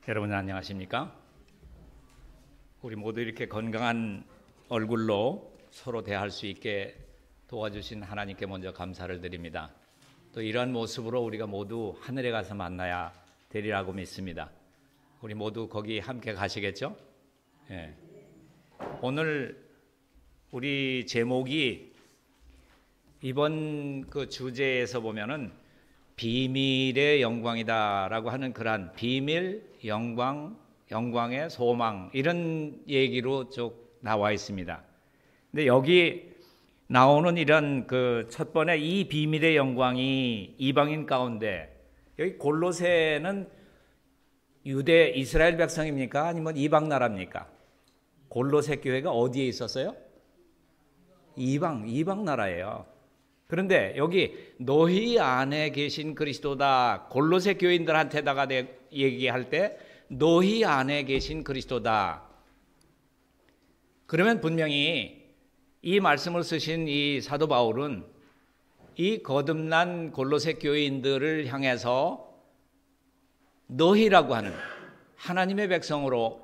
여러분 안녕하십니까? 우리 모두 이렇게 건강한 얼굴로 서로 대할 수 있게 도와주신 하나님께 먼저 감사를 드립니다. 또 이러한 모습으로 우리가 모두 하늘에 가서 만나야 되리라고 믿습니다. 우리 모두 거기 함께 가시겠죠? 예. 오늘 우리 제목이 이번 그 주제에서 보면은 비밀의 영광이다라고 하는 그러한 비밀, 영광, 영광의 소망 이런 얘기로 쭉 나와 있습니다. 근데 여기 나오는 이런 그 첫 번에 이 비밀의 영광이 이방인 가운데 여기 골로새는 유대 이스라엘 백성입니까? 아니면 이방 나라입니까? 골로새 교회가 어디에 있었어요? 이방 나라예요. 그런데 여기 너희 안에 계신 그리스도다. 골로새 교인들한테다가 얘기할 때 너희 안에 계신 그리스도다. 그러면 분명히 이 말씀을 쓰신 이 사도 바울은 이 거듭난 골로새 교인들을 향해서 너희라고 하는 하나님의 백성으로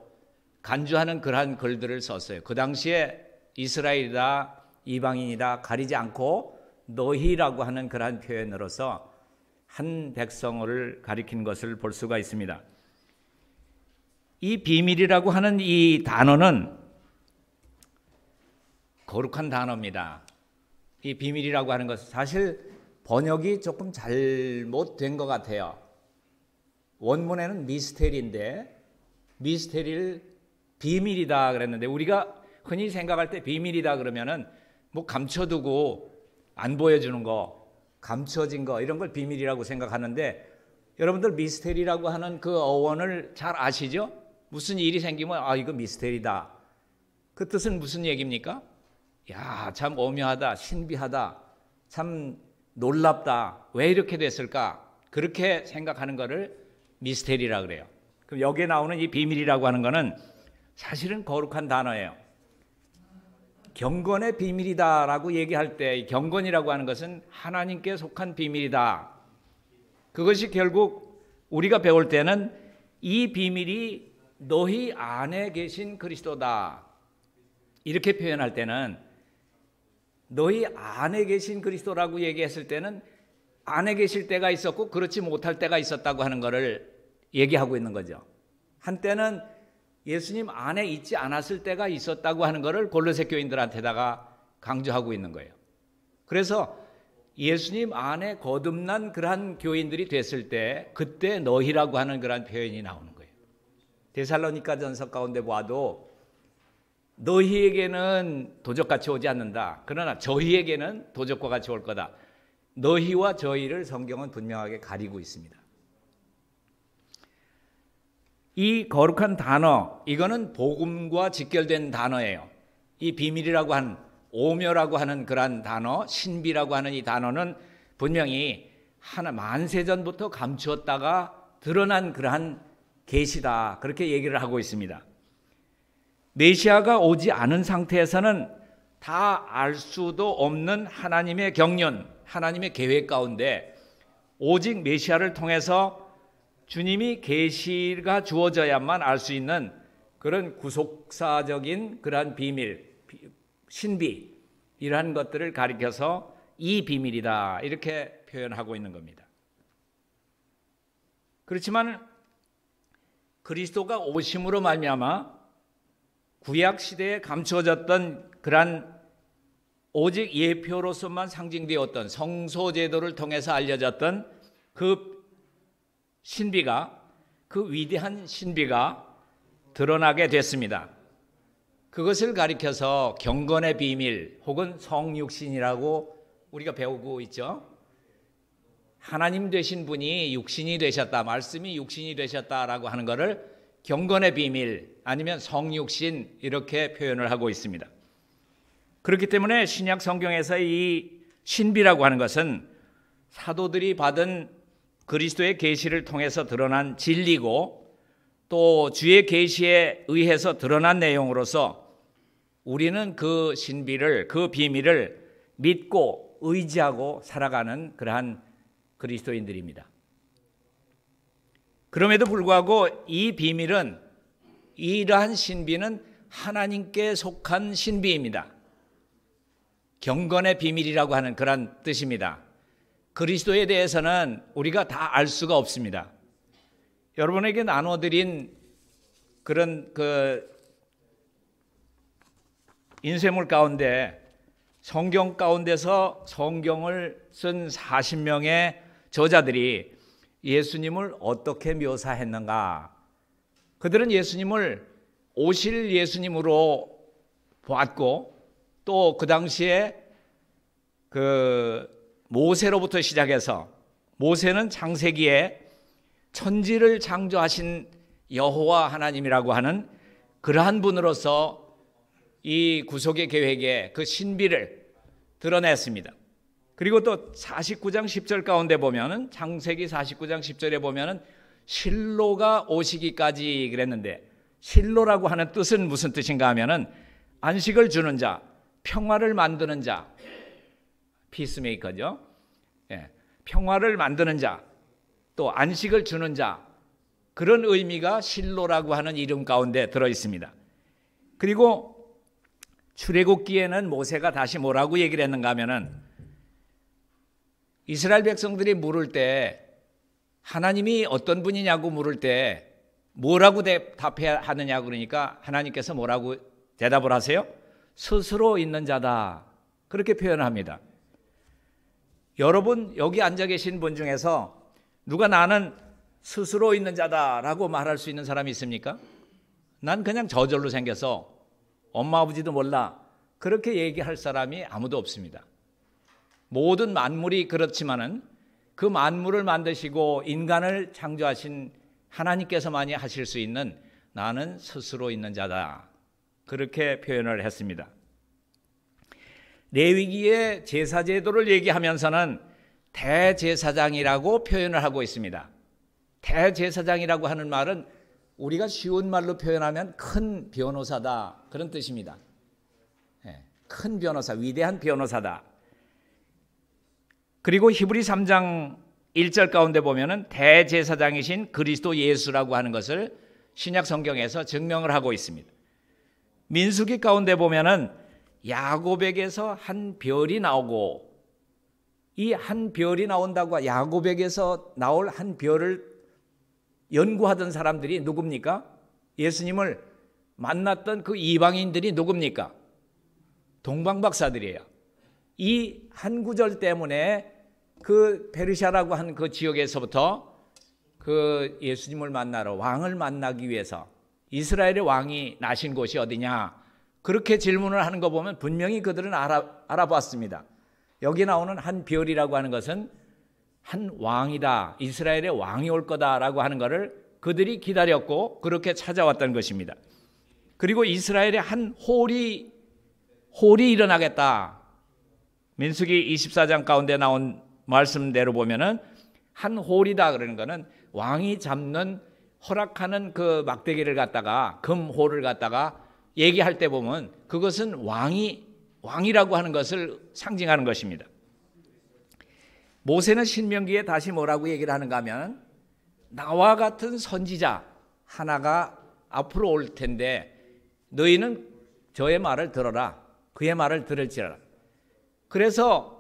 간주하는 그러한 글들을 썼어요. 그 당시에 이스라엘이다, 이방인이다 가리지 않고 너희라고 하는 그러한 표현으로서 한 백성을 가리킨 것을 볼 수가 있습니다. 이 비밀이라고 하는 이 단어는 거룩한 단어입니다. 이 비밀이라고 하는 것은 사실 번역이 조금 잘못된 것 같아요. 원문에는 미스테리인데 미스테리를 비밀이다 그랬는데 우리가 흔히 생각할 때 비밀이다 그러면은 뭐 감춰두고 안 보여주는 거, 감춰진 거 이런 걸 비밀이라고 생각하는데 여러분들 미스테리라고 하는 그 어원을 잘 아시죠? 무슨 일이 생기면 이거 미스테리다. 그 뜻은 무슨 얘기입니까? 야, 참 오묘하다, 신비하다, 참 놀랍다. 왜 이렇게 됐을까? 그렇게 생각하는 거를 미스테리라 그래요. 그럼 여기에 나오는 이 비밀이라고 하는 거는 사실은 거룩한 단어예요. 경건의 비밀이다라고 얘기할 때 경건이라고 하는 것은 하나님께 속한 비밀이다. 그것이 결국 우리가 배울 때는 이 비밀이 너희 안에 계신 그리스도다. 이렇게 표현할 때는 너희 안에 계신 그리스도라고 얘기했을 때는 안에 계실 때가 있었고 그렇지 못할 때가 있었다고 하는 것을 얘기하고 있는 거죠. 한때는 예수님 안에 있지 않았을 때가 있었다고 하는 것을 골로새 교인들한테다가 강조하고 있는 거예요. 그래서 예수님 안에 거듭난 그러한 교인들이 됐을 때 그때 너희라고 하는 그러한 표현이 나오는 거예요. 데살로니가전서 가운데 봐도 너희에게는 도적같이 오지 않는다. 그러나 저희에게는 도적과 같이 올 거다. 너희와 저희를 성경은 분명하게 가리고 있습니다. 이 거룩한 단어, 이거는 복음과 직결된 단어예요. 이 비밀이라고 하는, 오묘라고 하는 그러한 단어, 신비라고 하는 이 단어는 분명히 만세전부터 감추었다가 드러난 그러한 계시다. 그렇게 얘기를 하고 있습니다. 메시아가 오지 않은 상태에서는 다 알 수도 없는 하나님의 경륜, 하나님의 계획 가운데 오직 메시아를 통해서 주님이 계시가 주어져야만 알 수 있는 그런 구속사적인 그러한 비밀, 신비 이러한 것들을 가리켜서 이 비밀이다 이렇게 표현하고 있는 겁니다. 그렇지만 그리스도가 오심으로 말미암아 구약 시대에 감추어졌던 그러한 오직 예표로서만 상징되었던 성소제도를 통해서 알려졌던 그 신비가 그 위대한 신비가 드러나게 됐습니다. 그것을 가리켜서 경건의 비밀 혹은 성육신이라고 우리가 배우고 있죠. 하나님 되신 분이 육신이 되셨다, 말씀이 육신이 되셨다라고 하는 것을 경건의 비밀 아니면 성육신 이렇게 표현을 하고 있습니다. 그렇기 때문에 신약 성경에서 이 신비라고 하는 것은 사도들이 받은 그리스도의 계시를 통해서 드러난 진리고 또 주의 계시에 의해서 드러난 내용으로서 우리는 그 신비를, 그 비밀을 믿고 의지하고 살아가는 그러한 그리스도인들입니다. 그럼에도 불구하고 이 비밀은, 이러한 신비는 하나님께 속한 신비입니다. 경건의 비밀이라고 하는 그런 뜻입니다. 그리스도에 대해서는 우리가 다 알 수가 없습니다. 여러분에게 나눠드린 그런 인쇄물 가운데, 성경 가운데서 성경을 쓴 40명의 저자들이 예수님을 어떻게 묘사했는가? 그들은 예수님을 오실 예수님으로 보았고, 또 그 당시에 모세로부터 시작해서, 모세는 창세기에 천지를 창조하신 여호와 하나님이라고 하는 그러한 분으로서 이 구속의 계획의 그 신비를 드러냈습니다. 그리고 또 49장 10절 가운데 보면은, 창세기 49장 10절에 보면은 실로가 오시기까지 그랬는데, 실로라고 하는 뜻은 무슨 뜻인가 하면은 안식을 주는 자, 평화를 만드는 자, 피스메이커죠. 예, 평화를 만드는 자, 또 안식을 주는 자, 그런 의미가 실로라고 하는 이름 가운데 들어 있습니다. 그리고 출애굽기에는 모세가 다시 뭐라고 얘기를 했는가 하면은, 이스라엘 백성들이 물을 때, 하나님이 어떤 분이냐고 물을 때 뭐라고 대답해야 하느냐 그러니까 하나님께서 뭐라고 대답을 하세요? 스스로 있는 자다, 그렇게 표현합니다. 여러분 여기 앉아 계신 분 중에서 누가 나는 스스로 있는 자다라고 말할 수 있는 사람이 있습니까? 난 그냥 저절로 생겨서 엄마 아버지도 몰라, 그렇게 얘기할 사람이 아무도 없습니다. 모든 만물이 그렇지만은 그 만물을 만드시고 인간을 창조하신 하나님께서만이 하실 수 있는 나는 스스로 있는 자다, 그렇게 표현을 했습니다. 레위기의 제사 제도를 얘기하면서는 대제사장이라고 표현을 하고 있습니다. 대제사장이라고 하는 말은 우리가 쉬운 말로 표현하면 큰 변호사다, 그런 뜻입니다. 큰 변호사, 위대한 변호사다. 그리고 히브리 3장 1절 가운데 보면은 대제사장이신 그리스도 예수라고 하는 것을 신약 성경에서 증명을 하고 있습니다. 민수기 가운데 보면은 야곱에게서 한 별이 나오고, 이 한 별이 나온다고, 야곱에게서 나올 한 별을 연구하던 사람들이 누굽니까? 예수님을 만났던 그 이방인들이 누굽니까? 동방박사들이에요. 이 한 구절 때문에 그 페르시아라고 하는 그 지역에서부터 그 예수님을 만나러, 왕을 만나기 위해서, 이스라엘의 왕이 나신 곳이 어디냐, 그렇게 질문을 하는 거 보면 분명히 그들은 알아봤습니다. 여기 나오는 한 별이라고 하는 것은 한 왕이다, 이스라엘의 왕이 올 거다라고 하는 것을 그들이 기다렸고 그렇게 찾아왔던 것입니다. 그리고 이스라엘의 한 홀이 일어나겠다. 민수기 24장 가운데 나온 말씀대로 보면은 한 홀이다 그러는 거는 왕이 잡는, 허락하는 그 막대기를 갖다가, 금홀을 갖다가 얘기할 때 보면 그것은 왕이라고 하는 것을 상징하는 것입니다. 모세는 신명기에 다시 뭐라고 얘기를 하는가 하면, 나와 같은 선지자 하나가 앞으로 올 텐데 너희는 저의 말을 들어라, 그의 말을 들을지어라. 그래서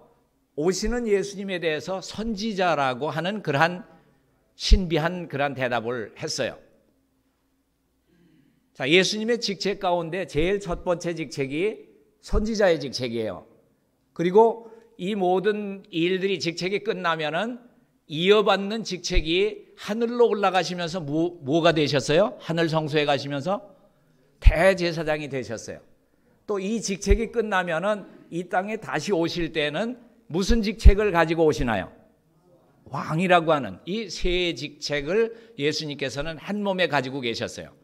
오시는 예수님에 대해서 선지자라고 하는 그러한 신비한 그러한 대답을 했어요. 자, 예수님의 직책 가운데 제일 첫 번째 직책이 선지자의 직책이에요. 그리고 이 모든 일들이, 직책이 끝나면은 이어받는 직책이 하늘로 올라가시면서 뭐가 되셨어요? 하늘 성소에 가시면서 대제사장이 되셨어요. 또 이 직책이 끝나면은 이 땅에 다시 오실 때는 무슨 직책을 가지고 오시나요? 왕이라고 하는 이 세 직책을 예수님께서는 한 몸에 가지고 계셨어요.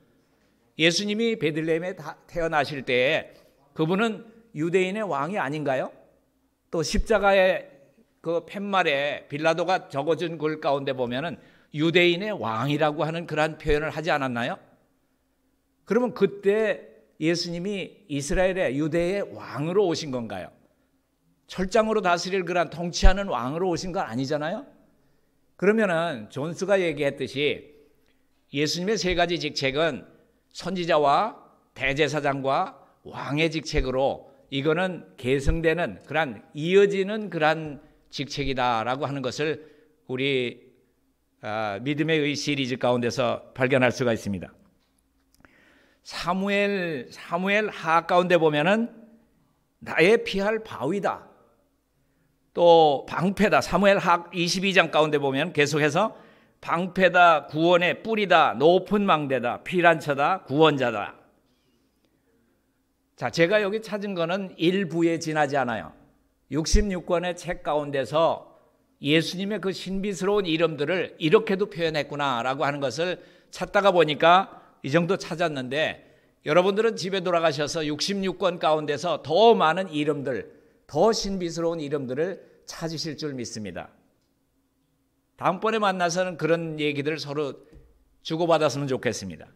예수님이 베들레헴에 태어나실 때에 그분은 유대인의 왕이 아닌가요? 또 십자가의 그 팻말에 빌라도가 적어준 글 가운데 보면은 유대인의 왕이라고 하는 그러한 표현을 하지 않았나요? 그러면 그때 예수님이 이스라엘의, 유대의 왕으로 오신 건가요? 철장으로 다스릴 그런 통치하는 왕으로 오신 건 아니잖아요? 그러면은 존스가 얘기했듯이 예수님의 세 가지 직책은 선지자와 대제사장과 왕의 직책으로 이거는 계승되는 그러한 이어지는 그러한 직책이다라고 하는 것을 우리 믿음의 의 시리즈 가운데서 발견할 수가 있습니다. 사무엘 하 가운데 보면은 나의 피할 바위다. 또 방패다. 사무엘 하 22장 가운데 보면 계속해서 방패다, 구원의 뿌리다, 높은 망대다, 피난처다, 구원자다. 자, 제가 여기 찾은 거는 일부에 지나지 않아요. 66권의 책 가운데서 예수님의 그 신비스러운 이름들을 이렇게도 표현했구나라고 하는 것을 찾다가 보니까 이 정도 찾았는데, 여러분들은 집에 돌아가셔서 66권 가운데서 더 많은 이름들, 더 신비스러운 이름들을 찾으실 줄 믿습니다. 다음번에 만나서는 그런 얘기들을 서로 주고받았으면 좋겠습니다.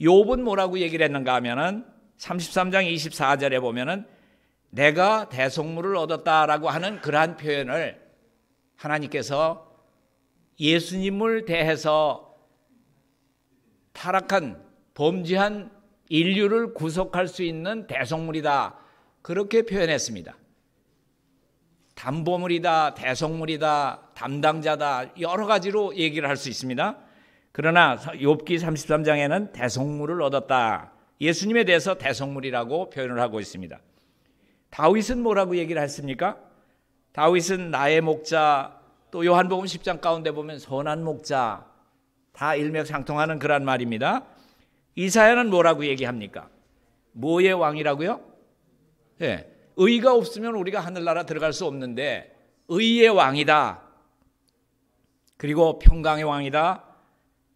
욥은 뭐라고 얘기를 했는가 하면은 33장 24절에 보면은 내가 대속물을 얻었다라고 하는 그러한 표현을 하나님께서 예수님을 대해서 타락한 범죄한 인류를 구속할 수 있는 대속물이다, 그렇게 표현했습니다. 담보물이다, 대속물이다, 담당자다, 여러 가지로 얘기를 할 수 있습니다. 그러나 욥기 33장에는 대속물을 얻었다, 예수님에 대해서 대속물이라고 표현을 하고 있습니다. 다윗은 뭐라고 얘기를 했습니까? 다윗은 나의 목자, 또 요한복음 10장 가운데 보면 선한 목자, 다 일맥상통하는 그런 말입니다. 이사야는 뭐라고 얘기합니까? 뭐의 왕이라고요? 네. 의가 없으면 우리가 하늘나라 들어갈 수 없는데 의의 왕이다. 그리고 평강의 왕이다.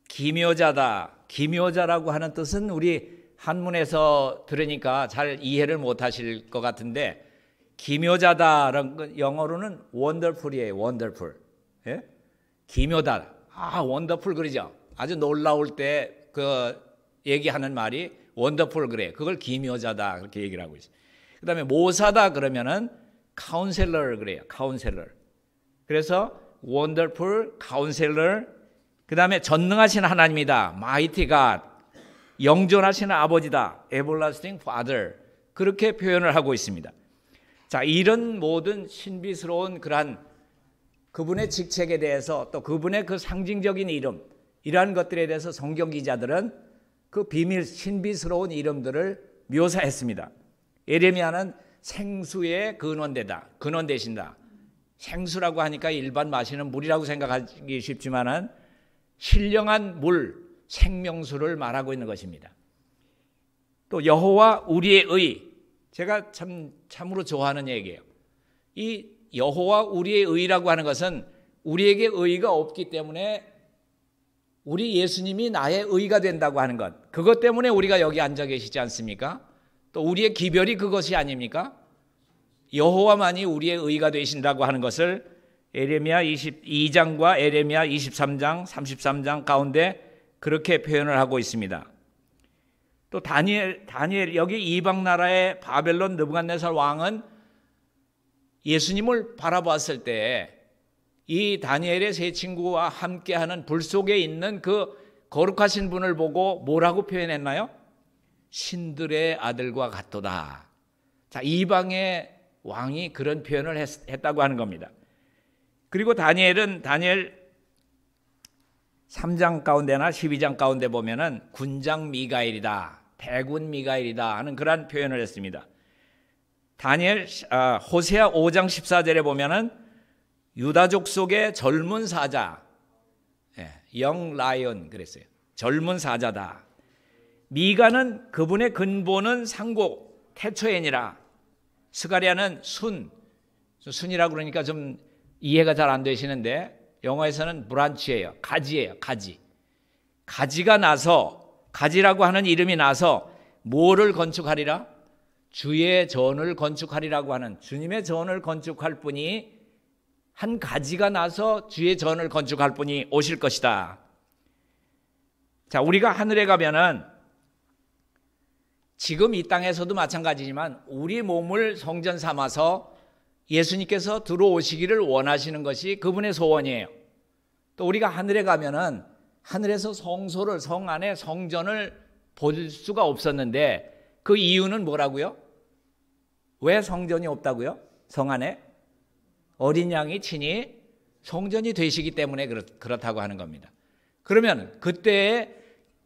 기묘자다. 기묘자라고 하는 뜻은 우리 한문에서 들으니까 잘 이해를 못하실 것 같은데, 기묘자다라는 건 영어로는 wonderful이에요. wonderful. 예? 기묘다. wonderful 그러죠. 아주 놀라울 때 그 얘기하는 말이 wonderful 그래요. 그걸 기묘자다 그렇게 얘기를 하고 있어요. 그 다음에 모사다 그러면은 counselor 그래요. counselor. 그래서 wonderful, counselor. 그 다음에 전능하신 하나님이다. mighty God. 영존하시는 아버지다. everlasting father. 그렇게 표현을 하고 있습니다. 자, 이런 모든 신비스러운 그러한 그분의 직책에 대해서, 또 그분의 그 상징적인 이름, 이러한 것들에 대해서 성경 기자들은 그 비밀 신비스러운 이름들을 묘사했습니다. 예레미야는 생수의 근원되다, 근원 되신다. 생수라고 하니까 일반 마시는 물이라고 생각하기 쉽지만은 신령한 물, 생명수를 말하고 있는 것입니다. 또 여호와 우리의 의, 제가 참으로 좋아하는 얘기예요. 이 여호와 우리의 의라고 하는 것은 우리에게 의가 없기 때문에 우리 예수님이 나의 의가 된다고 하는 것, 그것 때문에 우리가 여기 앉아 계시지 않습니까? 또 우리의 기별이 그것이 아닙니까? 여호와만이 우리의 의가 되신다고 하는 것을 에레미야 22장과 에레미야 23장, 33장 가운데 그렇게 표현을 하고 있습니다. 또 다니엘 여기 이방 나라의 바벨론 느부갓네살 왕은 예수님을 바라봤을 때 이 다니엘의 세 친구와 함께하는 불 속에 있는 그 거룩하신 분을 보고 뭐라고 표현했나요? 신들의 아들과 같도다. 자, 이방의 왕이 그런 표현을 했다고 하는 겁니다. 그리고 다니엘 3장 가운데나 12장 가운데 보면은 군장 미가엘이다, 대군 미가엘이다 하는 그런 표현을 했습니다. 호세아 5장 14절에 보면은 유다족 속의 젊은 사자, 영 라이언 그랬어요. 젊은 사자다. 미가는 그분의 근본은 상고 태초에니라. 스가랴는 순이라고 그러니까 좀 이해가 잘 안 되시는데 영어에서는 브란치예요. 가지예요. 가지가 나서, 가지라고 하는 이름이 나서 뭐를 건축하리라? 주의 전을 건축하리라고 하는, 주님의 전을 건축할 분이, 한 가지가 나서 주의 전을 건축할 분이 오실 것이다. 자, 우리가 하늘에 가면은 지금 이 땅에서도 마찬가지지만 우리 몸을 성전 삼아서 예수님께서 들어오시기를 원하시는 것이 그분의 소원이에요. 또 우리가 하늘에 가면은 하늘에서 성소를, 성 안에 성전을 볼 수가 없었는데 그 이유는 뭐라고요? 왜 성전이 없다고요? 성 안에 어린 양이 친히 성전이 되시기 때문에 그렇다고 하는 겁니다. 그러면 그때에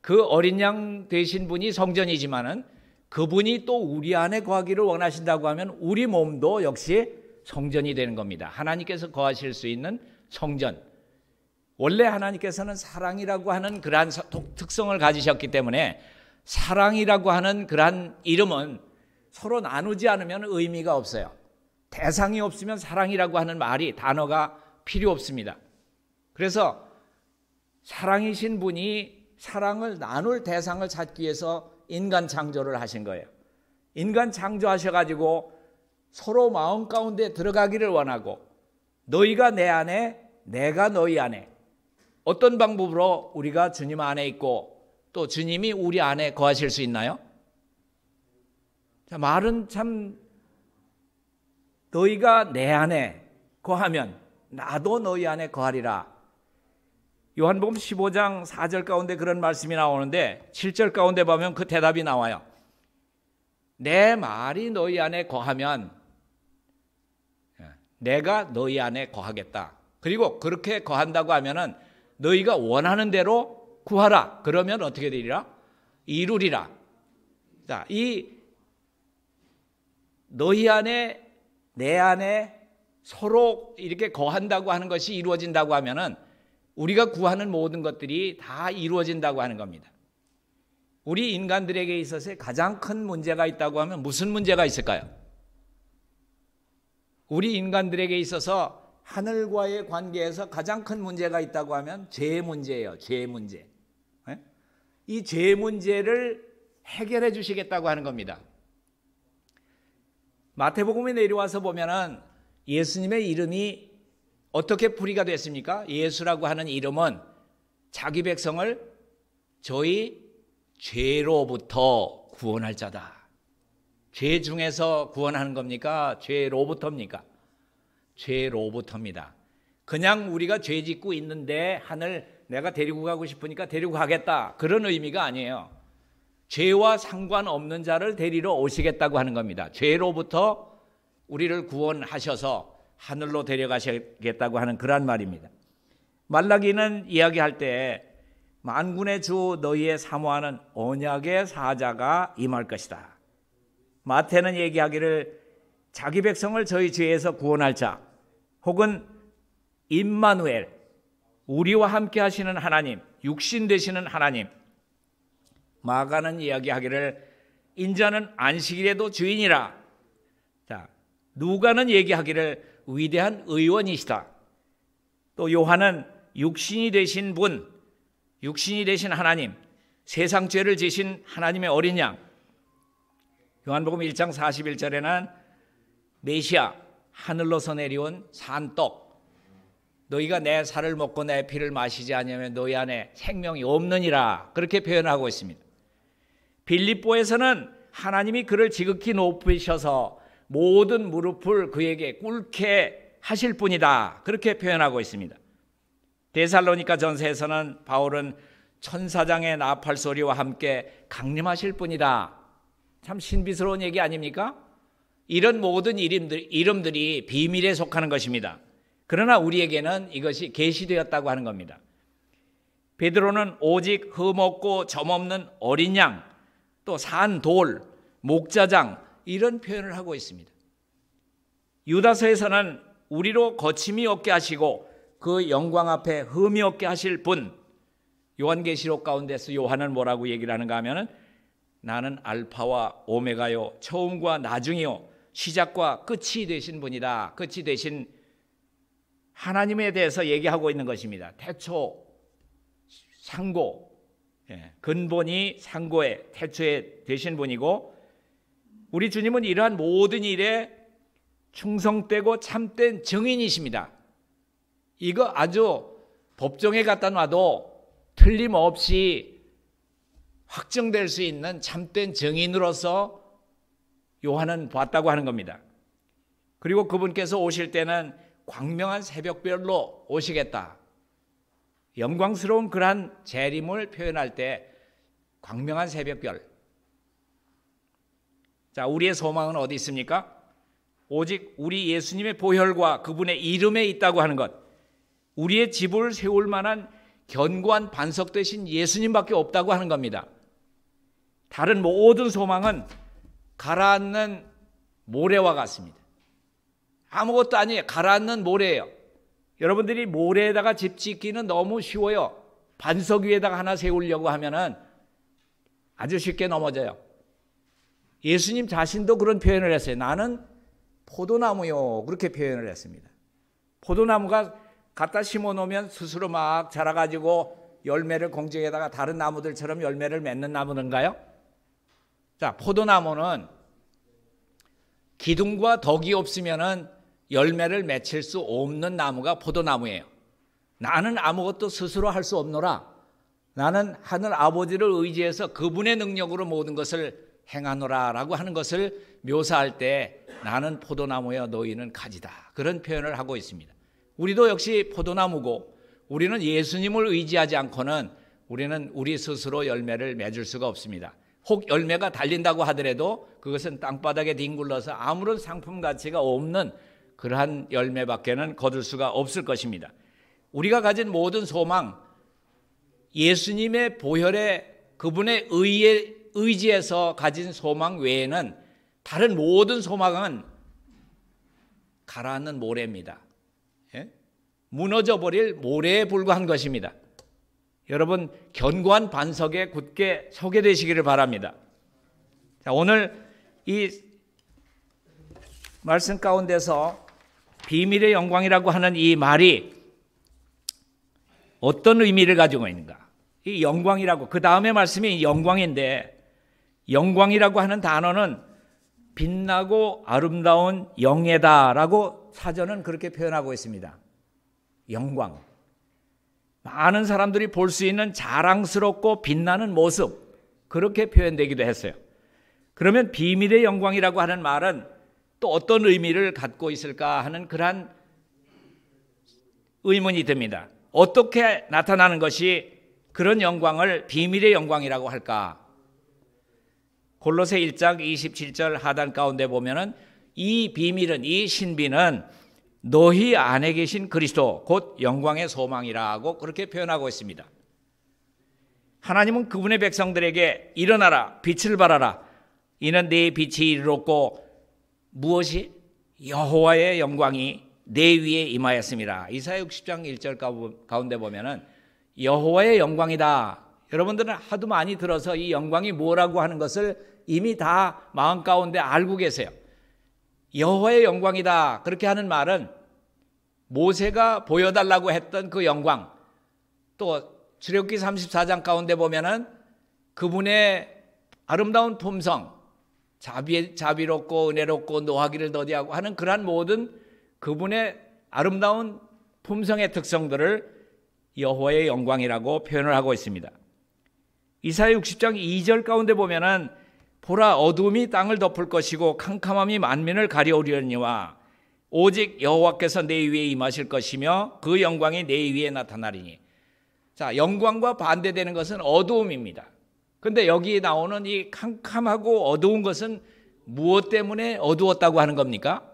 그 어린 양 되신 분이 성전이지만은 그분이 또 우리 안에 거하기를 원하신다고 하면 우리 몸도 역시 성전이 되는 겁니다. 하나님께서 거하실 수 있는 성전. 원래 하나님께서는 사랑이라고 하는 그러한 특성을 가지셨기 때문에 사랑이라고 하는 그러한 이름은 서로 나누지 않으면 의미가 없어요. 대상이 없으면 사랑이라고 하는 말이, 단어가 필요 없습니다. 그래서 사랑이신 분이 사랑을 나눌 대상을 찾기 위해서 인간 창조를 하신 거예요. 인간 창조하셔가지고 서로 마음 가운데 들어가기를 원하고, 너희가 내 안에, 내가 너희 안에. 어떤 방법으로 우리가 주님 안에 있고 또 주님이 우리 안에 거하실 수 있나요? 자, 말은 참, 너희가 내 안에 거하면 나도 너희 안에 거하리라. 요한복음 15장 4절 가운데 그런 말씀이 나오는데 7절 가운데 보면 그 대답이 나와요. 내 말이 너희 안에 거하면 내가 너희 안에 거하겠다. 그리고 그렇게 거한다고 하면은 너희가 원하는 대로 구하라. 그러면 어떻게 되리라? 이루리라. 자, 이 너희 안에, 내 안에 서로 이렇게 거한다고 하는 것이 이루어진다고 하면은 우리가 구하는 모든 것들이 다 이루어진다고 하는 겁니다. 우리 인간들에게 있어서 가장 큰 문제가 있다고 하면 무슨 문제가 있을까요? 우리 인간들에게 있어서 하늘과의 관계에서 가장 큰 문제가 있다고 하면 죄 문제예요. 죄 문제. 이 죄 문제를 해결해 주시겠다고 하는 겁니다. 마태복음에 내려와서 보면은 예수님의 이름이 어떻게 풀이가 됐습니까? 예수라고 하는 이름은 자기 백성을 저희 죄로부터 구원할 자다. 죄 중에서 구원하는 겁니까? 죄로부터입니까? 죄로부터입니다. 그냥 우리가 죄 짓고 있는데 하늘 내가 데리고 가고 싶으니까 데리고 가겠다. 그런 의미가 아니에요. 죄와 상관없는 자를 데리러 오시겠다고 하는 겁니다. 죄로부터 우리를 구원하셔서 하늘로 데려가시겠다고 하는 그런 말입니다. 말라기는 이야기할 때 만군의 주 너희의 사모하는 언약의 사자가 임할 것이다. 마태는 얘기하기를 자기 백성을 저희 죄에서 구원할 자, 혹은 임마누엘, 우리와 함께 하시는 하나님, 육신 되시는 하나님. 마가는 이야기하기를 인자는 안식일에도 주인이라. 자, 누가는 얘기하기를 위대한 의원이시다. 또 요한은 육신이 되신 분, 육신이 되신 하나님, 세상 죄를 지신 하나님의 어린 양. 요한복음 1장 41절에는 메시아, 하늘로서 내려온 산떡, 너희가 내 살을 먹고 내 피를 마시지 않으면 너희 안에 생명이 없느니라, 그렇게 표현하고 있습니다. 빌립보에서는 하나님이 그를 지극히 높이셔서 모든 무릎을 그에게 꿇게 하실 분이다, 그렇게 표현하고 있습니다. 데살로니가 전서에서는 바울은 천사장의 나팔 소리와 함께 강림하실 분이다. 참 신비스러운 얘기 아닙니까? 이런 모든 이름들이 비밀에 속하는 것입니다. 그러나 우리에게는 이것이 계시되었다고 하는 겁니다. 베드로는 오직 흠없고 점없는 어린 양, 또 산 돌, 목자장, 이런 표현을 하고 있습니다. 유다서에서는 우리로 거침이 없게 하시고 그 영광 앞에 흠이 없게 하실 분. 요한계시록 가운데서 요한은 뭐라고 얘기를 하는가 하면은 나는 알파와 오메가요, 처음과 나중이요, 시작과 끝이 되신 분이다. 끝이 되신 하나님에 대해서 얘기하고 있는 것입니다. 태초, 상고, 근본이 상고의 태초에 되신 분이고, 우리 주님은 이러한 모든 일에 충성되고 참된 증인이십니다. 이거 아주 법정에 갖다 놔도 틀림없이 확정될 수 있는 참된 증인으로서 요한은 봤다고 하는 겁니다. 그리고 그분께서 오실 때는 광명한 새벽별로 오시겠다. 영광스러운 그러한 재림을 표현할 때 광명한 새벽별. 자, 우리의 소망은 어디 있습니까? 오직 우리 예수님의 보혈과 그분의 이름에 있다고 하는 것. 우리의 집을 세울 만한 견고한 반석 되신 예수님밖에 없다고 하는 겁니다. 다른 모든 소망은 가라앉는 모래와 같습니다. 아무것도 아니에요. 가라앉는 모래예요. 여러분들이 모래에다가 집 짓기는 너무 쉬워요. 반석 위에다가 하나 세우려고 하면은 아주 쉽게 넘어져요. 예수님 자신도 그런 표현을 했어요. 나는 포도나무요. 그렇게 표현을 했습니다. 포도나무가 갖다 심어 놓으면 스스로 막 자라가지고 열매를 공중에다가 다른 나무들처럼 열매를 맺는 나무인가요? 자, 포도나무는 기둥과 덕이 없으면은 열매를 맺힐 수 없는 나무가 포도나무예요. 나는 아무것도 스스로 할 수 없노라. 나는 하늘 아버지를 의지해서 그분의 능력으로 모든 것을 행하노라 라고 하는 것을 묘사할 때 나는 포도나무여 너희는 가지다. 그런 표현을 하고 있습니다. 우리도 역시 포도나무고 우리는 예수님을 의지하지 않고는 우리는 우리 스스로 열매를 맺을 수가 없습니다. 혹 열매가 달린다고 하더라도 그것은 땅바닥에 뒹굴러서 아무런 상품 가치가 없는 그러한 열매밖에는 거둘 수가 없을 것입니다. 우리가 가진 모든 소망, 예수님의 보혈에 그분의 의에 의지해서 가진 소망 외에는 다른 모든 소망은 가라앉는 모래입니다. 예? 무너져버릴 모래에 불과한 것입니다. 여러분 견고한 반석에 굳게 서게 되시기를 바랍니다. 자, 오늘 이 말씀 가운데서 비밀의 영광이라고 하는 이 말이 어떤 의미를 가지고 있는가? 이 영광이라고, 그 다음에 말씀이 영광인데 영광이라고 하는 단어는 빛나고 아름다운 영예다라고 사전은 그렇게 표현하고 있습니다. 영광. 많은 사람들이 볼 수 있는 자랑스럽고 빛나는 모습, 그렇게 표현되기도 했어요. 그러면 비밀의 영광이라고 하는 말은 또 어떤 의미를 갖고 있을까 하는 그러한 의문이 듭니다. 어떻게 나타나는 것이 그런 영광을 비밀의 영광이라고 할까? 골로새 1장 27절 하단 가운데 보면은 이 비밀은, 이 신비는 너희 안에 계신 그리스도 곧 영광의 소망이라고 그렇게 표현하고 있습니다. 하나님은 그분의 백성들에게 일어나라, 빛을 발하라. 이는 내 빛이 이르렀고 무엇이? 여호와의 영광이 내 위에 임하였습니다. 이사야 60장 1절 가운데 보면은 여호와의 영광이다. 여러분들은 하도 많이 들어서 이 영광이 뭐라고 하는 것을 이미 다 마음 가운데 알고 계세요. 여호와의 영광이다. 그렇게 하는 말은 모세가 보여달라고 했던 그 영광, 또 출애굽기 34장 가운데 보면은 그분의 아름다운 품성, 자비롭고 은혜롭고 노하기를 더디하고 하는 그러한 모든 그분의 아름다운 품성의 특성들을 여호와의 영광이라고 표현을 하고 있습니다. 이사야 60장 2절 가운데 보면은 보라 어두움이 땅을 덮을 것이고 캄캄함이 만민을 가려우려니와 오직 여호와께서 내 위에 임하실 것이며 그 영광이 내 위에 나타나리니. 자, 영광과 반대되는 것은 어두움입니다. 그런데 여기 나오는 이 캄캄하고 어두운 것은 무엇 때문에 어두웠다고 하는 겁니까?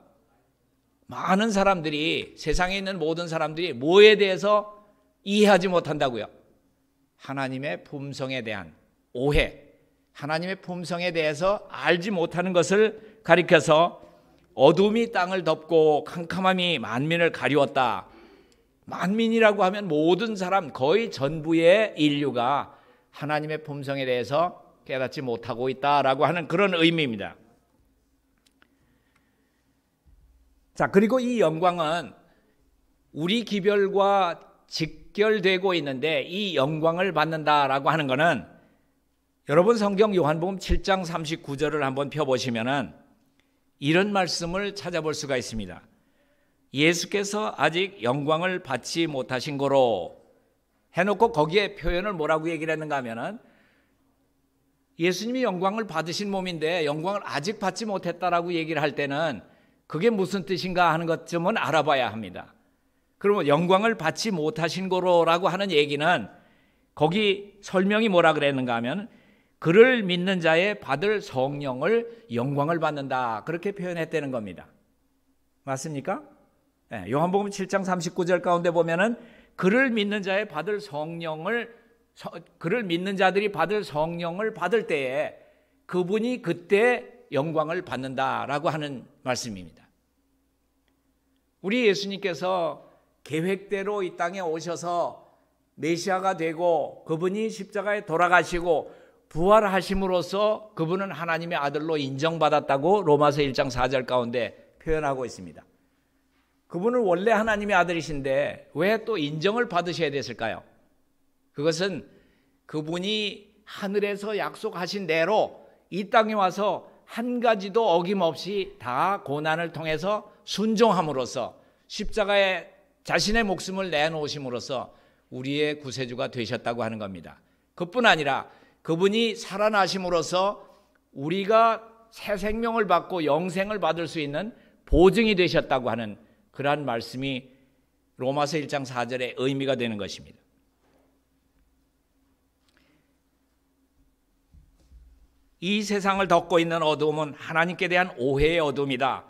많은 사람들이, 세상에 있는 모든 사람들이 뭐에 대해서 이해하지 못한다고요? 하나님의 품성에 대한 오해, 하나님의 품성에 대해서 알지 못하는 것을 가리켜서 어둠이 땅을 덮고 캄캄함이 만민을 가리웠다. 만민이라고 하면 모든 사람, 거의 전부의 인류가 하나님의 품성에 대해서 깨닫지 못하고 있다라고 하는 그런 의미입니다. 자, 그리고 이 영광은 우리 기별과 직결되고 있는데 이 영광을 받는다라고 하는 것은 여러분 성경 요한복음 7장 39절을 한번 펴보시면은 이런 말씀을 찾아볼 수가 있습니다. 예수께서 아직 영광을 받지 못하신 거로 해놓고 거기에 표현을 뭐라고 얘기를 했는가 하면은 예수님이 영광을 받으신 몸인데 영광을 아직 받지 못했다라고 얘기를 할 때는 그게 무슨 뜻인가 하는 것쯤은 알아봐야 합니다. 그러면 영광을 받지 못하신 거로라고 하는 얘기는 거기 설명이 뭐라 그랬는가 하면 그를 믿는 자의 받을 성령을 영광을 받는다 그렇게 표현했다는 겁니다. 맞습니까? 네, 요한복음 7장 39절 가운데 보면은 그를 믿는 자의 받을 성령을 그를 믿는 자들이 받을 성령을 받을 때에 그분이 그때 영광을 받는다라고 하는 말씀입니다. 우리 예수님께서 계획대로 이 땅에 오셔서 메시아가 되고 그분이 십자가에 돌아가시고 부활하심으로써 그분은 하나님의 아들로 인정받았다고 로마서 1장 4절 가운데 표현하고 있습니다. 그분은 원래 하나님의 아들이신데 왜 또 인정을 받으셔야 됐을까요? 그것은 그분이 하늘에서 약속하신 대로 이 땅에 와서 한 가지도 어김없이 다 고난을 통해서 순종함으로써 십자가에 자신의 목숨을 내놓으심으로써 우리의 구세주가 되셨다고 하는 겁니다. 그뿐 아니라 그분이 살아나심으로써 우리가 새 생명을 받고 영생을 받을 수 있는 보증이 되셨다고 하는 그러한 말씀이 로마서 1장 4절의 의미가 되는 것입니다. 이 세상을 덮고 있는 어두움은 하나님께 대한 오해의 어둠이다.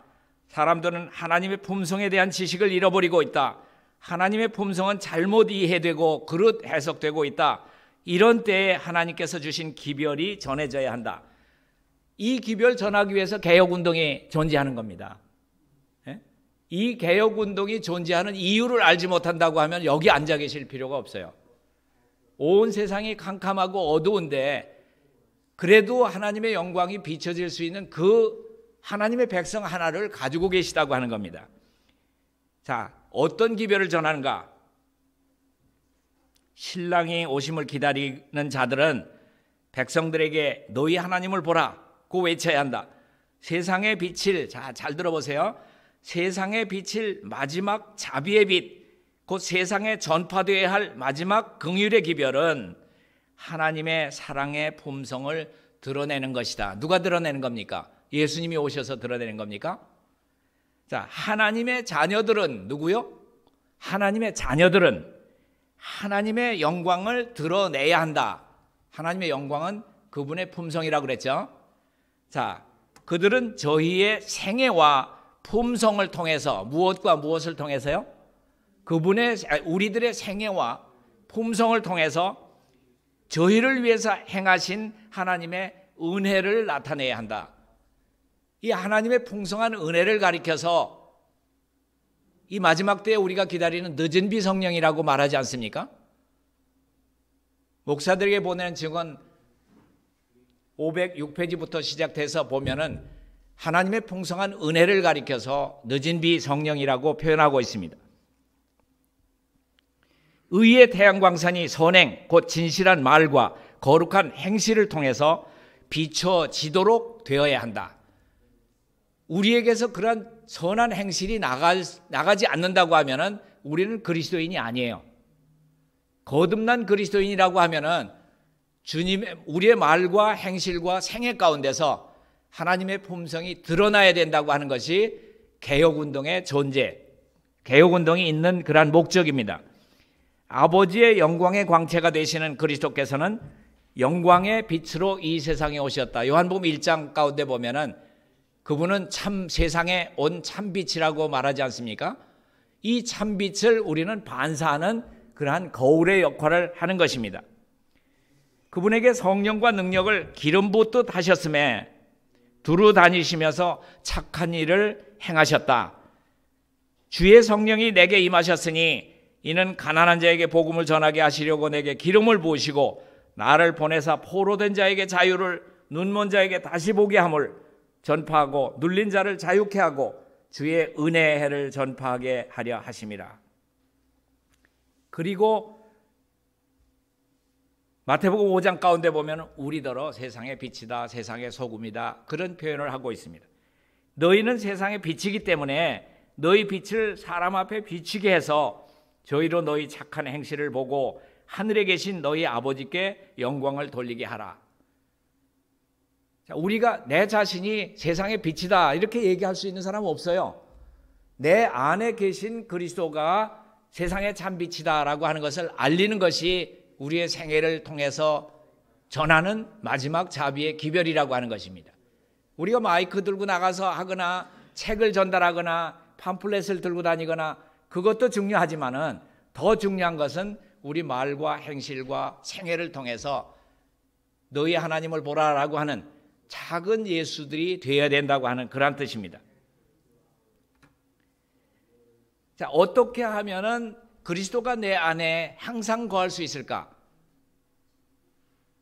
사람들은 하나님의 품성에 대한 지식을 잃어버리고 있다. 하나님의 품성은 잘못 이해되고 그릇 해석되고 있다. 이런 때에 하나님께서 주신 기별이 전해져야 한다. 이 기별 전하기 위해서 개혁운동이 존재하는 겁니다. 이 개혁운동이 존재하는 이유를 알지 못한다고 하면 여기 앉아 계실 필요가 없어요. 온 세상이 캄캄하고 어두운데 그래도 하나님의 영광이 비춰질 수 있는 그 하나님의 백성 하나를 가지고 계시다고 하는 겁니다. 자, 어떤 기별을 전하는가? 신랑이 오심을 기다리는 자들은 백성들에게 너희 하나님을 보라고 외쳐야 한다. 세상의 빛을, 자, 잘 들어보세요. 세상에 비칠 마지막 자비의 빛, 곧 세상에 전파되어야 할 마지막 긍휼의 기별은 하나님의 사랑의 품성을 드러내는 것이다. 누가 드러내는 겁니까? 예수님이 오셔서 드러내는 겁니까? 자, 하나님의 자녀들은 누구요? 하나님의 자녀들은 하나님의 영광을 드러내야 한다. 하나님의 영광은 그분의 품성이라고 그랬죠. 자, 그들은 저희의 생애와 품성을 통해서 무엇과 무엇을 통해서요? 우리들의 생애와 품성을 통해서 저희를 위해서 행하신 하나님의 은혜를 나타내야 한다. 이 하나님의 풍성한 은혜를 가리켜서 이 마지막 때에 우리가 기다리는 늦은 비 성령이라고 말하지 않습니까? 목사들에게 보내는 증언 506페이지부터 시작돼서 보면은 하나님의 풍성한 은혜를 가리켜서 늦은 비 성령이라고 표현하고 있습니다. 의의 태양광선이 선행 곧 진실한 말과 거룩한 행실을 통해서 비춰지도록 되어야 한다. 우리에게서 그런 선한 행실이 나가지 않는다고 하면은 우리는 그리스도인이 아니에요. 거듭난 그리스도인이라고 하면은 우리의 말과 행실과 생애 가운데서 하나님의 품성이 드러나야 된다고 하는 것이 개혁운동의 존재, 개혁운동이 있는 그러한 목적입니다. 아버지의 영광의 광채가 되시는 그리스도께서는 영광의 빛으로 이 세상에 오셨다. 요한복음 1장 가운데 보면은 그분은 참 세상에 온 참빛이라고 말하지 않습니까? 이 참빛을 우리는 반사하는 그러한 거울의 역할을 하는 것입니다. 그분에게 성령과 능력을 기름 붓듯 하셨음에 두루 다니시면서 착한 일을 행하셨다. 주의 성령이 내게 임하셨으니 이는 가난한 자에게 복음을 전하게 하시려고 내게 기름을 부으시고 나를 보내사 포로된 자에게 자유를, 눈먼 자에게 다시 보게 함을 전파하고 눌린 자를 자유케 하고 주의 은혜의 해를 전파하게 하려 하심이라. 그리고 마태복음 5장 가운데 보면 우리더러 세상의 빛이다, 세상의 소금이다, 그런 표현을 하고 있습니다. 너희는 세상의 빛이기 때문에 너희 빛을 사람 앞에 비추게 해서 저희로 너희 착한 행실을 보고 하늘에 계신 너희 아버지께 영광을 돌리게 하라. 자, 우리가 내 자신이 세상의 빛이다 이렇게 얘기할 수 있는 사람은 없어요. 내 안에 계신 그리스도가 세상의 참빛이다라고 하는 것을 알리는 것이 우리의 생애를 통해서 전하는 마지막 자비의 기별이라고 하는 것입니다. 우리가 마이크 들고 나가서 하거나 책을 전달하거나 팜플렛을 들고 다니거나 그것도 중요하지만은 더 중요한 것은 우리 말과 행실과 생애를 통해서 너희 하나님을 보라라고 하는 작은 예수들이 되어야 된다고 하는 그런 뜻입니다. 자, 어떻게 하면은 그리스도가 내 안에 항상 거할 수 있을까?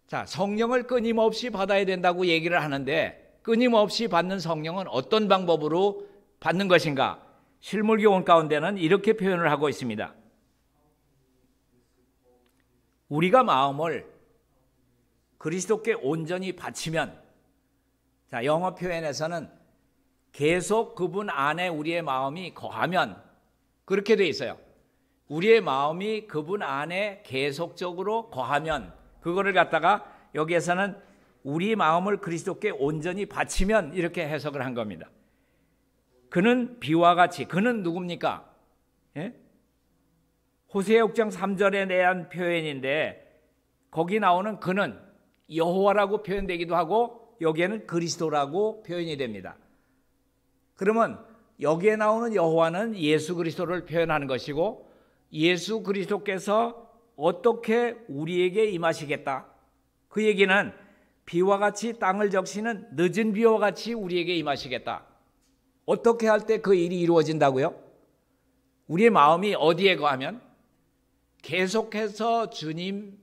자, 성령을 끊임없이 받아야 된다고 얘기를 하는데 끊임없이 받는 성령은 어떤 방법으로 받는 것인가? 실물교훈 가운데는 이렇게 표현을 하고 있습니다. 우리가 마음을 그리스도께 온전히 바치면, 자, 영어 표현에서는 계속 그분 안에 우리의 마음이 거하면, 그렇게 돼 있어요. 우리의 마음이 그분 안에 계속적으로 거하면, 그거를 갖다가 여기에서는 우리 마음을 그리스도께 온전히 바치면 이렇게 해석을 한 겁니다. 그는 비와 같이, 그는 누굽니까? 예? 호세아 6장 3절에 대한 표현인데 거기 나오는 그는 여호와라고 표현되기도 하고 여기에는 그리스도라고 표현이 됩니다. 그러면 여기에 나오는 여호와는 예수 그리스도를 표현하는 것이고 예수 그리스도께서 어떻게 우리에게 임하시겠다. 그 얘기는 비와 같이 땅을 적시는 늦은 비와 같이 우리에게 임하시겠다. 어떻게 할 때 그 일이 이루어진다고요? 우리의 마음이 어디에 거하면? 계속해서 주님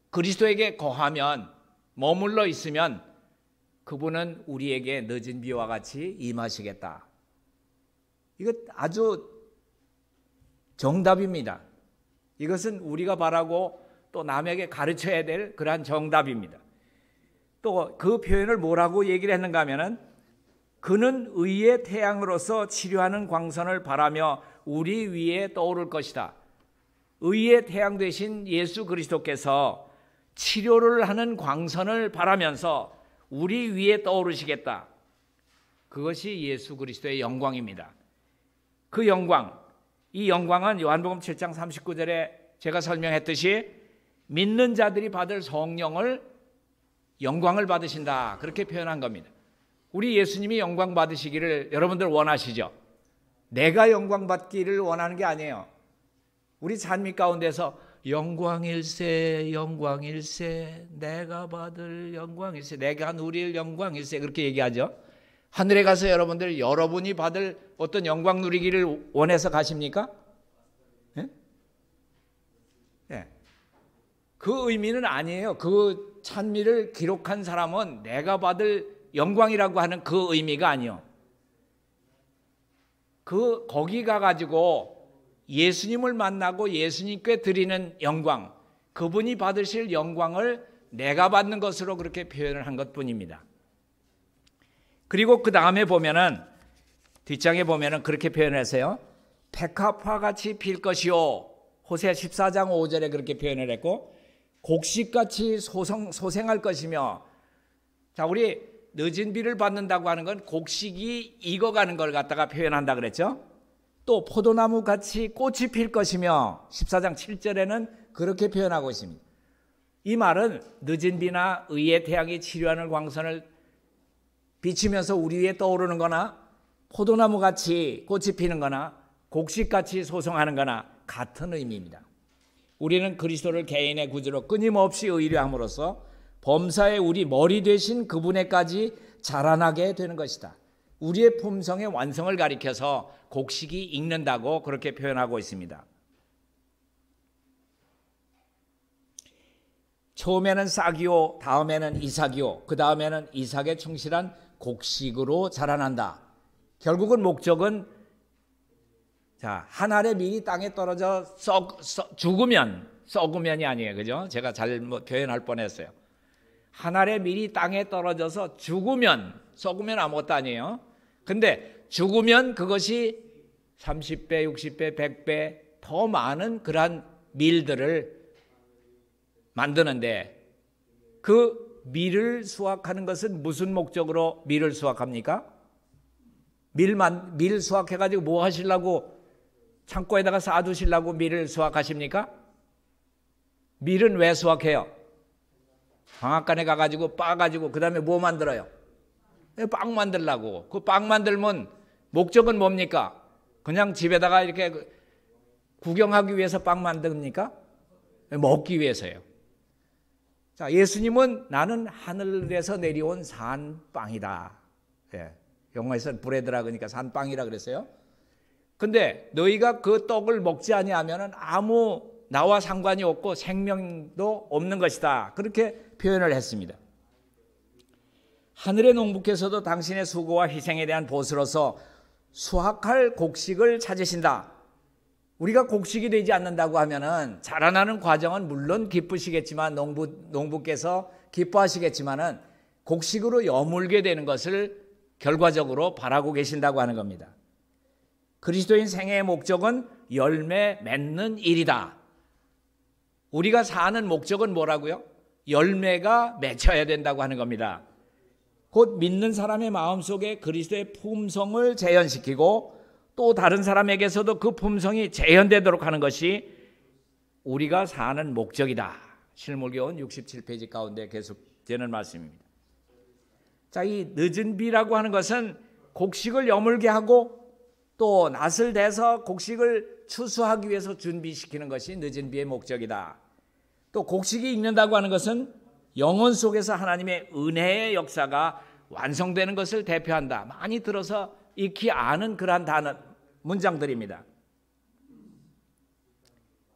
그리스도에게 거하면, 머물러 있으면 그분은 우리에게 늦은 비와 같이 임하시겠다. 이거 아주 정답입니다. 이것은 우리가 바라고 또 남에게 가르쳐야 될 그러한 정답입니다. 또 그 표현을 뭐라고 얘기를 했는가 하면은 그는 의의 태양으로서 치료하는 광선을 바라며 우리 위에 떠오를 것이다. 의의 태양 되신 예수 그리스도께서 치료를 하는 광선을 바라면서 우리 위에 떠오르시겠다. 그것이 예수 그리스도의 영광입니다. 그 영광, 이 영광은 요한복음 7장 39절에 제가 설명했듯이 믿는 자들이 받을 성령을 영광을 받으신다. 그렇게 표현한 겁니다. 우리 예수님이 영광 받으시기를 여러분들 원하시죠? 내가 영광 받기를 원하는 게 아니에요. 우리 찬미 가운데서 영광일세 영광일세 내가 받을 영광일세 내가 누릴 영광일세 그렇게 얘기하죠. 하늘에 가서 여러분이 받을 어떤 영광 누리기를 원해서 가십니까? 네? 네. 그 의미는 아니에요. 그 찬미를 기록한 사람은 내가 받을 영광이라고 하는 그 의미가 아니요. 거기 가가지고 예수님을 만나고 예수님께 드리는 영광, 그분이 받으실 영광을 내가 받는 것으로 그렇게 표현을 한 것뿐입니다. 그리고 그 다음에 보면은 뒷장에 보면은 그렇게 표현했어요. 백합화 같이 필 것이요. 호세아 14장 5절에 그렇게 표현을 했고 곡식같이 소생할 것이며, 자, 우리 늦은 비를 받는다고 하는 건 곡식이 익어가는 걸 갖다가 표현한다 그랬죠. 또 포도나무 같이 꽃이 필 것이며 14장 7절에는 그렇게 표현하고 있습니다. 이 말은 늦은 비나 의의 태양이 치료하는 광선을 비치면서 우리 위에 떠오르는 거나 포도나무 같이 꽃이 피는 거나 곡식같이 소송하는 거나 같은 의미입니다. 우리는 그리스도를 개인의 구주로 끊임없이 의뢰함으로써 범사에 우리 머리 되신 그분에까지 자라나게 되는 것이다. 우리의 품성의 완성을 가리켜서 곡식이 익는다고 그렇게 표현하고 있습니다. 처음에는 싹이요, 다음에는 이삭이요, 그 다음에는 이삭에 충실한 곡식으로 자라난다. 결국은 목적은 자, 한 알의 밀이 땅에 떨어져 죽으면, 썩으면이 아니에요. 그죠? 제가 잘못 표현할 뻔했어요. 한 알의 밀이 땅에 떨어져서 죽으면, 썩으면 아무것도 아니에요. 근데 죽으면 그것이 30배, 60배, 100배 더 많은 그러한 밀들을 만드는데 그 밀을 수확하는 것은 무슨 목적으로 밀을 수확합니까? 밀 수확해가지고 뭐 하시려고 창고에다가 쌓아두시려고 밀을 수확하십니까? 밀은 왜 수확해요? 방앗간에 가가지고 빻아가지고 그 다음에 뭐 만들어요? 빵 만들려고. 그 빵 만들면 목적은 뭡니까? 그냥 집에다가 이렇게 구경하기 위해서 빵 만듭니까? 먹기 위해서요. 자, 예수님은 나는 하늘에서 내려온 산빵이다. 예, 영어에서는 브레드라 그러니까 산빵이라 그랬어요. 근데 너희가 그 떡을 먹지 아니하면 아무 나와 상관이 없고 생명도 없는 것이다. 그렇게 표현을 했습니다. 하늘의 농부께서도 당신의 수고와 희생에 대한 보수로서 수확할 곡식을 찾으신다. 우리가 곡식이 되지 않는다고 하면은 자라나는 과정은 물론 기쁘시겠지만 농부께서 기뻐하시겠지만은 곡식으로 여물게 되는 것을 결과적으로 바라고 계신다고 하는 겁니다. 그리스도인 생애의 목적은 열매 맺는 일이다. 우리가 사는 목적은 뭐라고요? 열매가 맺혀야 된다고 하는 겁니다. 곧 믿는 사람의 마음속에 그리스도의 품성을 재현시키고 또 다른 사람에게서도 그 품성이 재현되도록 하는 것이 우리가 사는 목적이다. 실물교훈 67페이지 가운데 계속되는 말씀입니다. 자, 이 늦은 비라고 하는 것은 곡식을 여물게 하고 또 낫을 대서 곡식을 추수하기 위해서 준비시키는 것이 늦은 비의 목적이다. 또 곡식이 익는다고 하는 것은 영혼 속에서 하나님의 은혜의 역사가 완성되는 것을 대표한다. 많이 들어서 익히 아는 그러한 단어, 문장들입니다.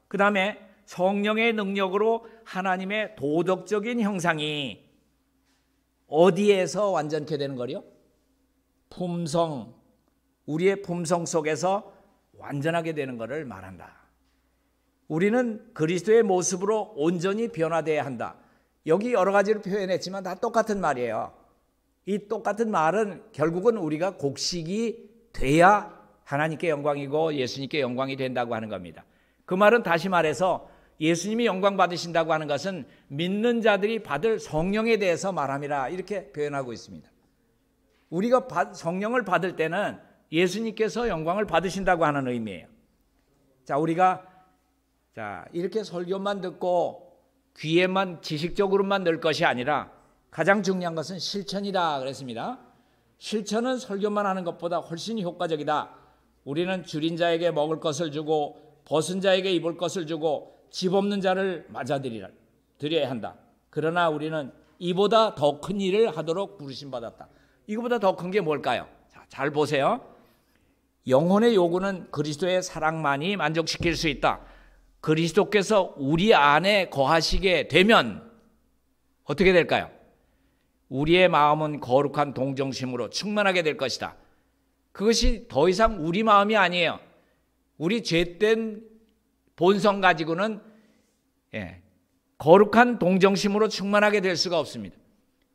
그 다음에 성령의 능력으로 하나님의 도덕적인 형상이 어디에서 완전케 되는 거요? 품성, 우리의 품성 속에서 완전하게 되는 것을 말한다. 우리는 그리스도의 모습으로 온전히 변화되어야 한다. 여기 여러 가지로 표현했지만 다 똑같은 말이에요. 이 똑같은 말은 결국은 우리가 곡식이 돼야 하나님께 영광이고 예수님께 영광이 된다고 하는 겁니다. 그 말은 다시 말해서 예수님이 영광 받으신다고 하는 것은 믿는 자들이 받을 성령에 대해서 말함이라 이렇게 표현하고 있습니다. 우리가 성령을 받을 때는 예수님께서 영광을 받으신다고 하는 의미예요. 자, 우리가 이렇게 설교만 듣고 귀에만 지식적으로만 넣을 것이 아니라 가장 중요한 것은 실천이다 그랬습니다. 실천은 설교만 하는 것보다 훨씬 효과적이다. 우리는 줄인 자에게 먹을 것을 주고 벗은 자에게 입을 것을 주고 집 없는 자를 맞아드려야 한다. 그러나 우리는 이보다 더 큰 일을 하도록 부르심받았다. 이거보다 더 큰 게 뭘까요? 자, 잘 보세요. 영혼의 요구는 그리스도의 사랑만이 만족시킬 수 있다. 그리스도께서 우리 안에 거하시게 되면 어떻게 될까요? 우리의 마음은 거룩한 동정심으로 충만하게 될 것이다. 그것이 더 이상 우리 마음이 아니에요. 우리 죄된 본성 가지고는 거룩한 동정심으로 충만하게 될 수가 없습니다.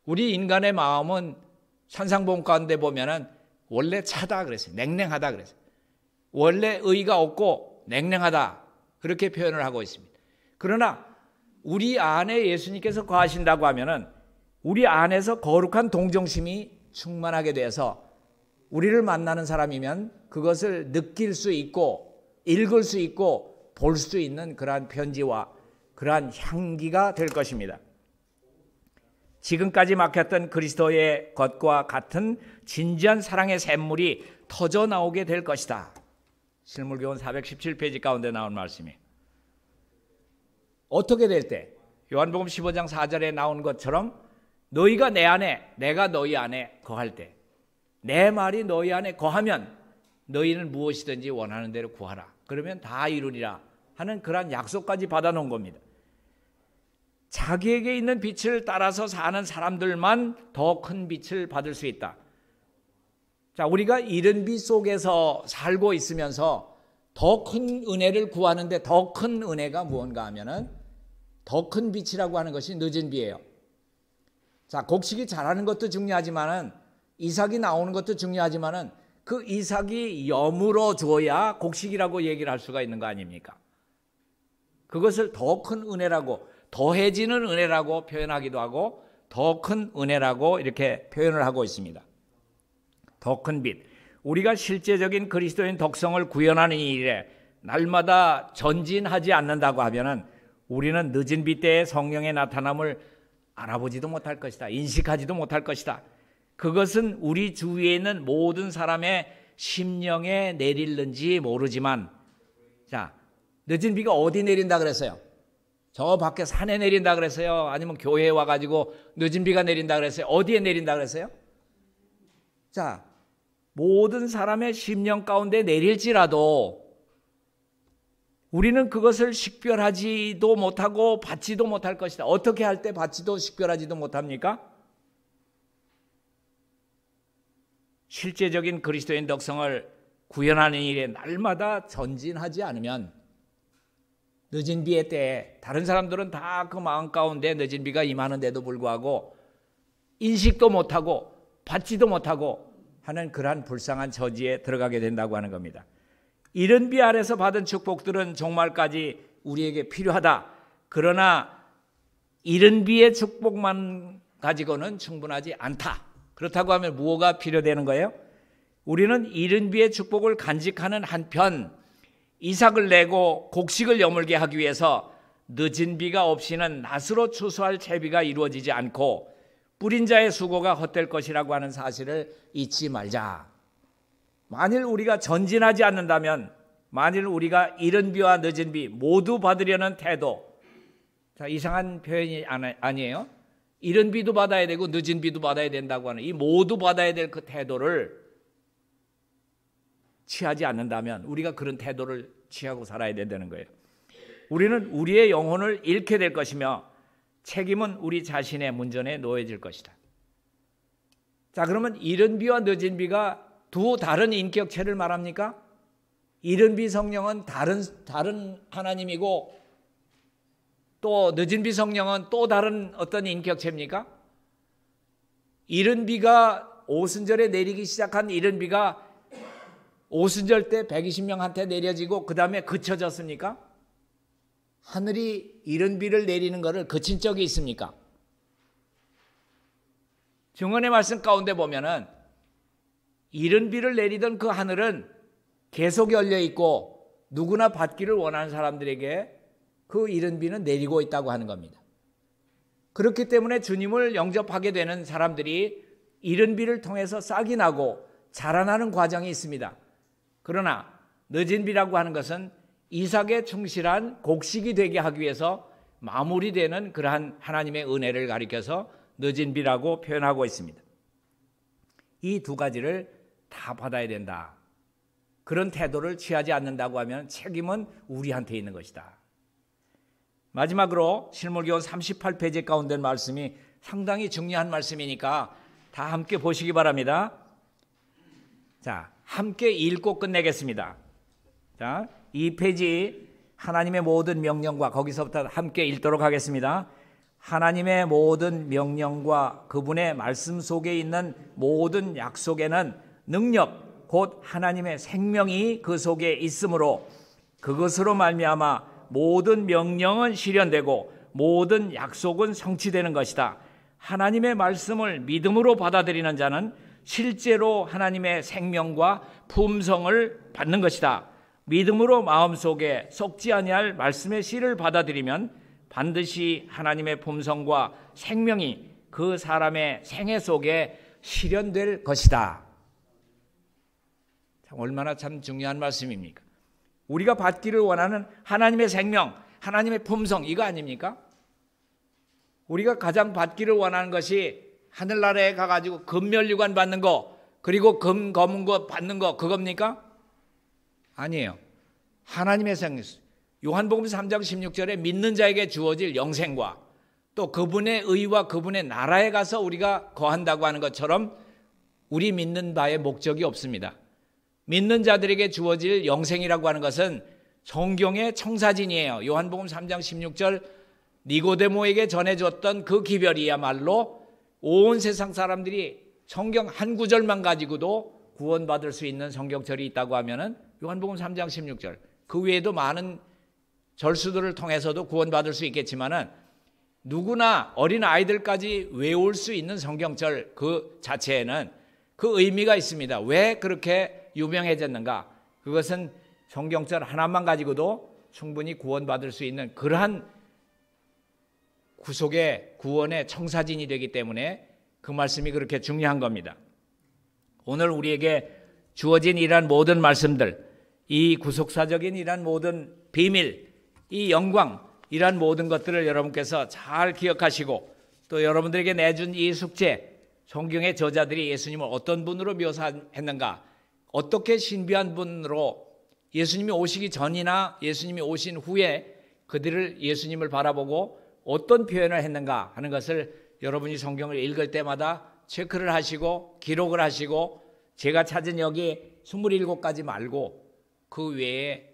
우리 인간의 마음은 산상본 가운데 보면은 원래 차다 그랬어요. 냉랭하다 그랬어요. 원래 의가 없고 냉랭하다 그렇게 표현을 하고 있습니다. 그러나 우리 안에 예수님께서 거하신다고 하면은 우리 안에서 거룩한 동정심이 충만하게 돼서 우리를 만나는 사람이면 그것을 느낄 수 있고 읽을 수 있고 볼 수 있는 그러한 편지와 그러한 향기가 될 것입니다. 지금까지 막혔던 그리스도의 것과 같은 진지한 사랑의 샘물이 터져 나오게 될 것이다. 실물교훈 417페이지 가운데 나온 말씀이에요. 어떻게 될 때? 요한복음 15장 4절에 나온 것처럼 너희가 내 안에 내가 너희 안에 거할 때 내 말이 너희 안에 거하면 너희는 무엇이든지 원하는 대로 구하라. 그러면 다 이루리라 하는 그런 약속까지 받아놓은 겁니다. 자기에게 있는 빛을 따라서 사는 사람들만 더 큰 빛을 받을 수 있다. 자, 우리가 이른 빛 속에서 살고 있으면서 더 큰 은혜를 구하는데 더 큰 은혜가 무언가 하면은 더 큰 빛이라고 하는 것이 늦은 비예요. 자, 곡식이 자라는 것도 중요하지만은 이삭이 나오는 것도 중요하지만은 그 이삭이 여물어 줘야 곡식이라고 얘기를 할 수가 있는 거 아닙니까? 그것을 더 큰 은혜라고 더해지는 은혜라고 표현하기도 하고 더 큰 은혜라고 이렇게 표현을 하고 있습니다. 더 큰 빛. 우리가 실제적인 그리스도인 덕성을 구현하는 일에 날마다 전진하지 않는다고 하면은 우리는 늦은 비 때의 성령의 나타남을 알아보지도 못할 것이다. 인식하지도 못할 것이다. 그것은 우리 주위에 있는 모든 사람의 심령에 내릴는지 모르지만, 자, 늦은 비가 어디 내린다 그랬어요? 저 밖에 산에 내린다 그랬어요? 아니면 교회에 와가지고 늦은 비가 내린다 그랬어요? 어디에 내린다 그랬어요? 자, 모든 사람의 심령 가운데 내릴지라도 우리는 그것을 식별하지도 못하고 받지도 못할 것이다. 어떻게 할 때 받지도 식별하지도 못합니까? 실제적인 그리스도인 덕성을 구현하는 일에 날마다 전진하지 않으면 늦은 비의 때에 다른 사람들은 다 그 마음 가운데 늦은 비가 임하는데도 불구하고 인식도 못하고 받지도 못하고 하는 그러한 불쌍한 처지에 들어가게 된다고 하는 겁니다. 이른 비 아래서 받은 축복들은 종말까지 우리에게 필요하다. 그러나 이른 비의 축복만 가지고는 충분하지 않다. 그렇다고 하면 무엇가 필요되는 거예요? 우리는 이른 비의 축복을 간직하는 한편 이삭을 내고 곡식을 여물게 하기 위해서 늦은 비가 없이는 낫으로 추수할 채비가 이루어지지 않고 뿌린 자의 수고가 헛될 것이라고 하는 사실을 잊지 말자. 만일 우리가 전진하지 않는다면, 만일 우리가 이른 비와 늦은 비 모두 받으려는 태도, 자, 이상한 표현이 아니에요. 이른 비도 받아야 되고 늦은 비도 받아야 된다고 하는 이 모두 받아야 될 그 태도를 취하지 않는다면 우리가 그런 태도를 취하고 살아야 된다는 거예요. 우리는 우리의 영혼을 잃게 될 것이며 책임은 우리 자신의 문전에 놓여질 것이다. 자, 그러면 이른 비와 늦은 비가 두 다른 인격체를 말합니까? 이른 비 성령은 다른 하나님이고 또 늦은 비 성령은 또 다른 어떤 인격체입니까? 이른 비가 오순절에 내리기 시작한 이른 비가 오순절 때 120명한테 내려지고 그 다음에 그쳐졌습니까? 하늘이 이른 비를 내리는 것을 그친 적이 있습니까? 증언의 말씀 가운데 보면은 이른 비를 내리던 그 하늘은 계속 열려 있고 누구나 받기를 원하는 사람들에게 그 이른 비는 내리고 있다고 하는 겁니다. 그렇기 때문에 주님을 영접하게 되는 사람들이 이른 비를 통해서 싹이 나고 자라나는 과정이 있습니다. 그러나 늦은 비라고 하는 것은 이삭에 충실한 곡식이 되게 하기 위해서 마무리되는 그러한 하나님의 은혜를 가리켜서 늦은 비라고 표현하고 있습니다. 이 두 가지를 다 받아야 된다. 그런 태도를 취하지 않는다고 하면 책임은 우리한테 있는 것이다. 마지막으로 실물교훈 38페이지 가운데 말씀이 상당히 중요한 말씀이니까 다 함께 보시기 바랍니다. 자, 함께 읽고 끝내겠습니다. 자, 이 페이지 하나님의 모든 명령과 거기서부터 함께 읽도록 하겠습니다. 하나님의 모든 명령과 그분의 말씀 속에 있는 모든 약속에는 능력 곧 하나님의 생명이 그 속에 있으므로 그것으로 말미암아 모든 명령은 실현되고 모든 약속은 성취되는 것이다. 하나님의 말씀을 믿음으로 받아들이는 자는 실제로 하나님의 생명과 품성을 받는 것이다. 믿음으로 마음속에 썩지 아니할 말씀의 씨를 받아들이면 반드시 하나님의 품성과 생명이 그 사람의 생애 속에 실현될 것이다. 얼마나 참 중요한 말씀입니까? 우리가 받기를 원하는 하나님의 생명, 하나님의 품성, 이거 아닙니까? 우리가 가장 받기를 원하는 것이 하늘나라에 가가지고 금면류관 받는 거, 그리고 금 검은 거 받는 거, 그겁니까? 아니에요. 하나님의 생명. 요한복음 3장 16절에 믿는 자에게 주어질 영생과 또 그분의 의와 그분의 나라에 가서 우리가 거한다고 하는 것처럼 우리 믿는 바의 목적이 없습니다. 믿는 자들에게 주어질 영생이라고 하는 것은 성경의 청사진이에요. 요한복음 3장 16절 니고데모에게 전해줬던 그 기별이야말로 온 세상 사람들이 성경 한 구절만 가지고도 구원받을 수 있는 성경절이 있다고 하면은 요한복음 3장 16절, 그 외에도 많은 절수들을 통해서도 구원받을 수 있겠지만은 누구나 어린 아이들까지 외울 수 있는 성경절 그 자체에는 그 의미가 있습니다. 왜 그렇게 유명해졌는가? 그것은 성경절 하나만 가지고도 충분히 구원받을 수 있는 그러한 구속의 구원의 청사진이 되기 때문에 그 말씀이 그렇게 중요한 겁니다. 오늘 우리에게 주어진 이러한 모든 말씀들, 이 구속사적인 이러한 모든 비밀, 이 영광, 이러한 모든 것들을 여러분께서 잘 기억하시고 또 여러분들에게 내준 이 숙제, 성경의 저자들이 예수님을 어떤 분으로 묘사했는가, 어떻게 신비한 분으로 예수님이 오시기 전이나 예수님이 오신 후에 그들을 예수님을 바라보고 어떤 표현을 했는가 하는 것을 여러분이 성경을 읽을 때마다 체크를 하시고 기록을 하시고 제가 찾은 여기 27가지 말고 그 외에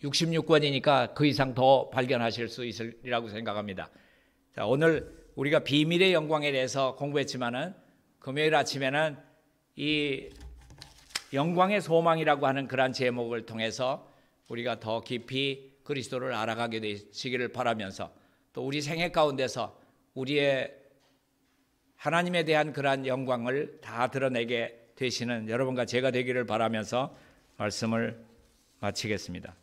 66권이니까 그 이상 더 발견하실 수 있으리라고 생각합니다. 자, 오늘 우리가 비밀의 영광에 대해서 공부했지만은 금요일 아침에는 이 영광의 소망이라고 하는 그러한 제목을 통해서 우리가 더 깊이 그리스도를 알아가게 되시기를 바라면서 또 우리 생애 가운데서 우리의 하나님에 대한 그러한 영광을 다 드러내게 되시는 여러분과 제가 되기를 바라면서 말씀을 마치겠습니다.